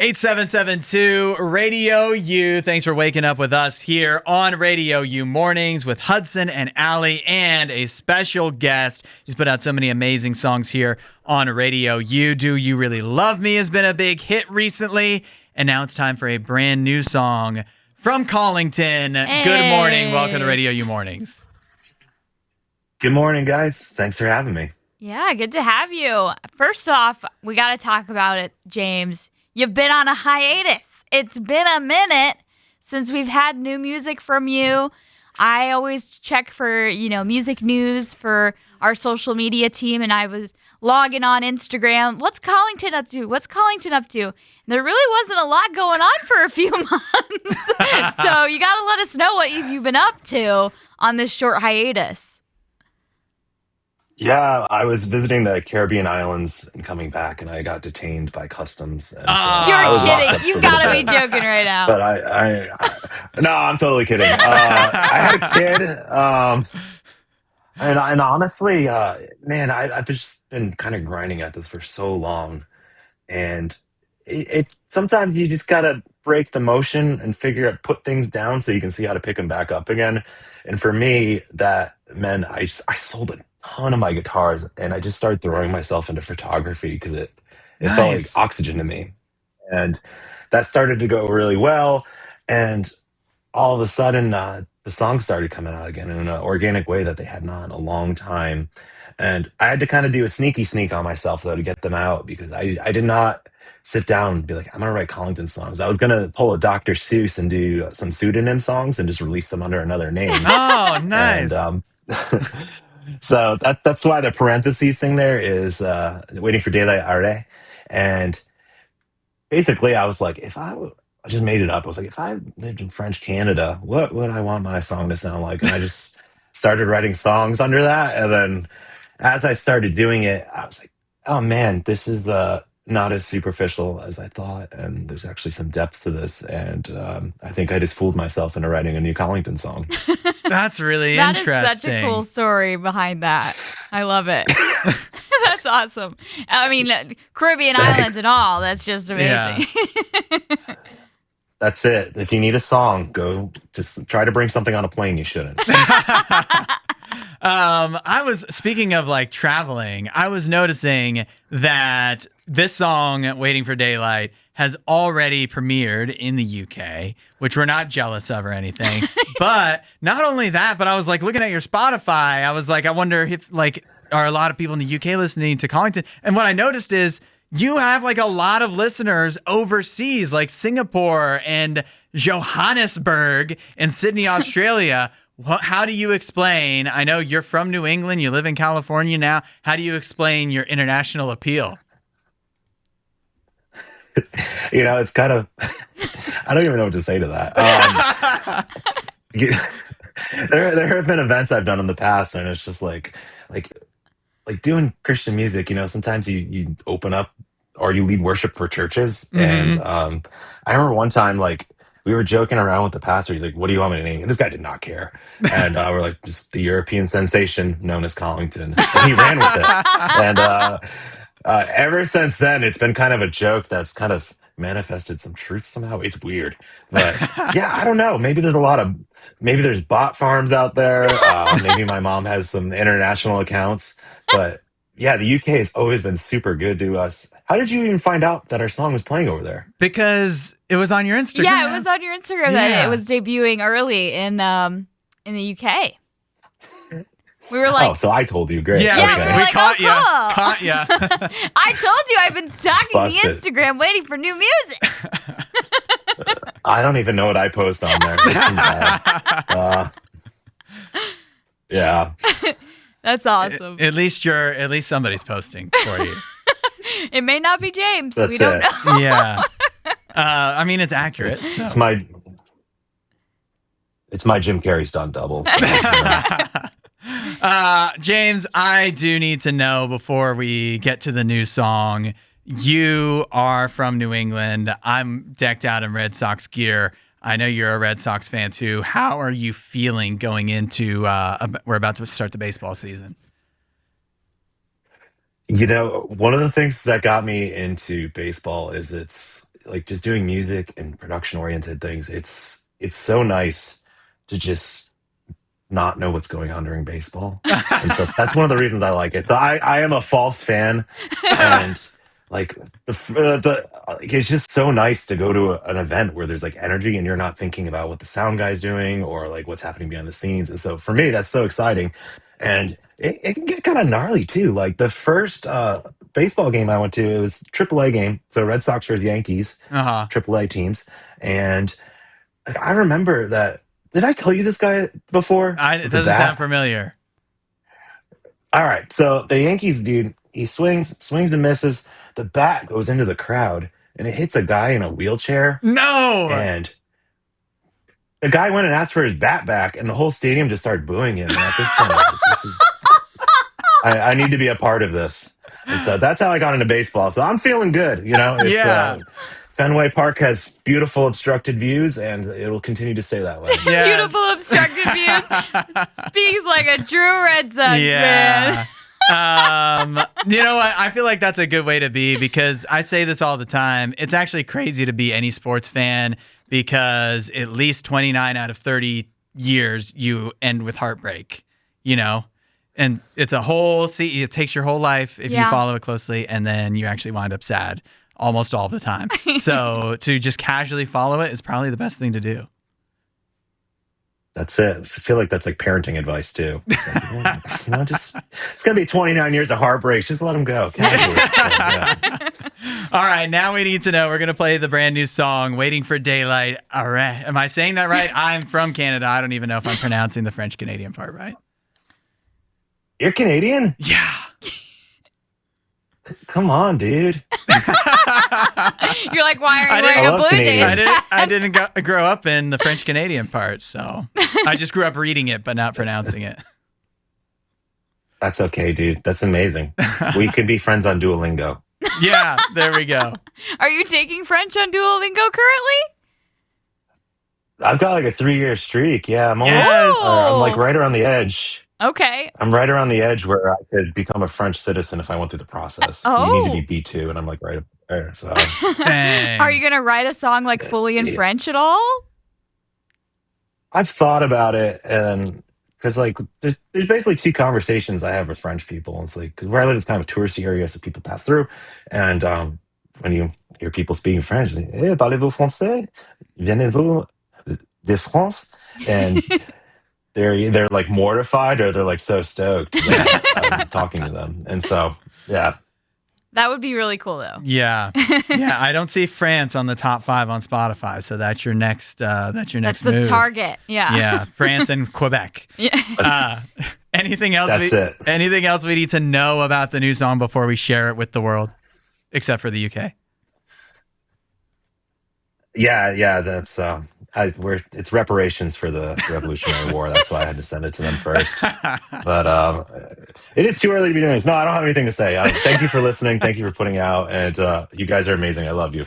8772 Radio U. Thanks for waking up with us here on Radio U Mornings with Hudson and Aly and a special guest. He's put out so many amazing songs here on Radio U. Do You Really Love Me has been a big hit recently. And now it's time for a brand new song from Collington. Hey. Good morning. Welcome to Radio U Mornings. Good morning, guys. Thanks for having me. Yeah, good to have you. First off, we got to talk about it, James. You've been on a hiatus. It's been a minute since we've had new music from you. I always check for, music news for our social media team, and I was logging on Instagram. What's Collington up to? What's Collington up to? And there really wasn't a lot going on for a few months. So you got to let us know what you've been up to on this short hiatus. Yeah, I was visiting the Caribbean islands and coming back, and I got detained by customs. And so I You're was locked up kidding. for You a little got to be bit. joking right now. But no, I'm totally kidding. I had a kid, and honestly, man, I've just been kind of grinding at this for so long, and it sometimes you just gotta break the motion and put things down so you can see how to pick them back up again. And for me, that meant I sold a ton of my guitars, and I just started throwing myself into photography because it felt like Nice. oxygen to me, and that started to go really well. And all of a sudden, the songs started coming out again in an organic way that they had not in a long time. And I had to kind of do a sneaky sneak on myself, though, to get them out because I did not sit down and be like, I'm going to write Collington songs. I was going to pull a Dr. Seuss and do some pseudonym songs and just release them under another name. Oh, nice. And so that's why the parentheses thing there is waiting for daylight are. And basically, I was like, I just made it up. I was like, if I lived in French Canada, what would I want my song to sound like? And I just started writing songs under that. And then as I started doing it, I was like, oh man, this is not as superficial as I thought. And there's actually some depth to this. And I think I just fooled myself into writing a new Collington song. That's really That interesting. is such a cool story behind that. I love it. That's awesome. I mean, Caribbean islands and all. That's just amazing. Yeah. That's it. If you need a song, go just try to bring something on a plane you shouldn't. Speaking of like traveling, I was noticing that this song, Waiting for Daylight, has already premiered in the UK, which we're not jealous of or anything. But not only that, but I was like looking at your Spotify. I was like, I wonder if like, are a lot of people in the UK listening to Collington? And what I noticed is you have like a lot of listeners overseas, like Singapore and Johannesburg and Sydney, Australia. How do you explain? I know you're from New England. You live in California now. How do you explain your international appeal? It's kind of, I don't even know what to say to that. There have been events I've done in the past, and it's just like doing Christian music. Sometimes you open up or you lead worship for churches, and I remember one time we were joking around with the pastor. He's like, "What do you want me to name?" And this guy did not care, and we're like, "Just the European sensation known as Collington," and he ran with it, and. Ever since then, it's been kind of a joke that's kind of manifested some truth somehow. It's weird. But yeah, I don't know. Maybe there's bot farms out there. Maybe my mom has some international accounts. But yeah, the UK has always been super good to us. How did you even find out that our song was playing over there? Because it was on your Instagram. Yeah, it was on your Instagram that it was debuting early in the UK. We were like, oh, so I told you. Great. Yeah, okay. we were like, caught you. cool. Caught you. I told you I've been stalking Busted. the Instagram waiting for new music. I don't even know what I post on there. It's been bad. Yeah. That's awesome. At least somebody's posting for you. It may not be James. That's we don't it. know. Yeah. I mean, it's accurate. So. It's my Jim Carrey stunt double. So, James, I do need to know before we get to the new song. You are from New England. I'm decked out in Red Sox gear. I know you're a Red Sox fan too. How are you feeling going into we're about to start the baseball season? One of the things that got me into baseball is it's like just doing music and production oriented things, it's so nice to just not know what's going on during baseball. And so that's one of the reasons I like it. So I am a false fan, and like like, it's just so nice to go to an event where there's like energy and you're not thinking about what the sound guy's doing or like what's happening behind the scenes. And so for me, that's so exciting. And it can get kind of gnarly too. Like the first baseball game I went to, it was AAA game. So Red Sox versus Yankees, Uh-huh. AAA teams. And like, I remember that. Did I tell you this guy before? It With the doesn't sound bat? familiar. All right. So the Yankees dude, he swings and misses. The bat goes into the crowd and it hits a guy in a wheelchair. No. And the guy went and asked for his bat back, and the whole stadium just started booing him. And at this point, I was like, this is I need to be a part of this. And so that's how I got into baseball. So I'm feeling good. You know, it's Yeah. Fenway Park has beautiful obstructed views, and it will continue to stay that way. Yes. Beautiful obstructed views. Speaks like a true Red Sox Yeah. fan. You know what? I feel like that's a good way to be, because I say this all the time. It's actually crazy to be any sports fan, because at least 29 out of 30 years you end with heartbreak, you know? And it's a whole, it takes your whole life if you Yeah. follow it closely, and then you actually wind up sad almost all the time. So to just casually follow it is probably the best thing to do. That's it. I feel like that's like parenting advice too. It's like, just it's gonna be 29 years of heartbreaks. Just let them go casually. So, yeah. All right, now we need to know. We're going to play the brand new song, Waiting for Daylight. All right. Am I saying that right? I'm from Canada. I don't even know if I'm pronouncing the French Canadian part right. You're Canadian? Yeah. Come on, dude. You're like, why are I you didn't- wearing I a love Blue Canadians. Jays? I didn't grow up in the French Canadian part, so I just grew up reading it but not pronouncing it. That's okay, dude. That's amazing. We could be friends on Duolingo. Yeah, there we go. Are you taking French on Duolingo currently? I've got like a 3-year streak. Yeah, I'm almost. Yes. I'm like right around the edge. Okay. I'm right around the edge where I could become a French citizen if I went through the process. You need to be B2, and I'm like right up there. So Dang. Are you going to write a song like fully in Yeah. French at all? I've thought about it, and because like there's basically two conversations I have with French people. It's like, because where I live is kind of a touristy area, so people pass through, and when you hear people speaking French, they, hey, parlez-vous français? Venez-vous de France? And they're like mortified, or they're like so stoked that I'm talking to them. And so yeah, That would be really cool, though. Yeah. Yeah, I don't see France on the top 5 on Spotify, so that's your next That's next the move. target. Yeah. Yeah, France and Quebec. Yeah. Anything else? That's it. Anything else we need to know about the new song before we share it with the world, except for the UK? yeah. That's it's reparations for the Revolutionary War. That's why I had to send it to them first. But it is too early to be doing this. No, I don't have anything to say. Thank you for listening. Thank you for putting out, and you guys are amazing. I love you.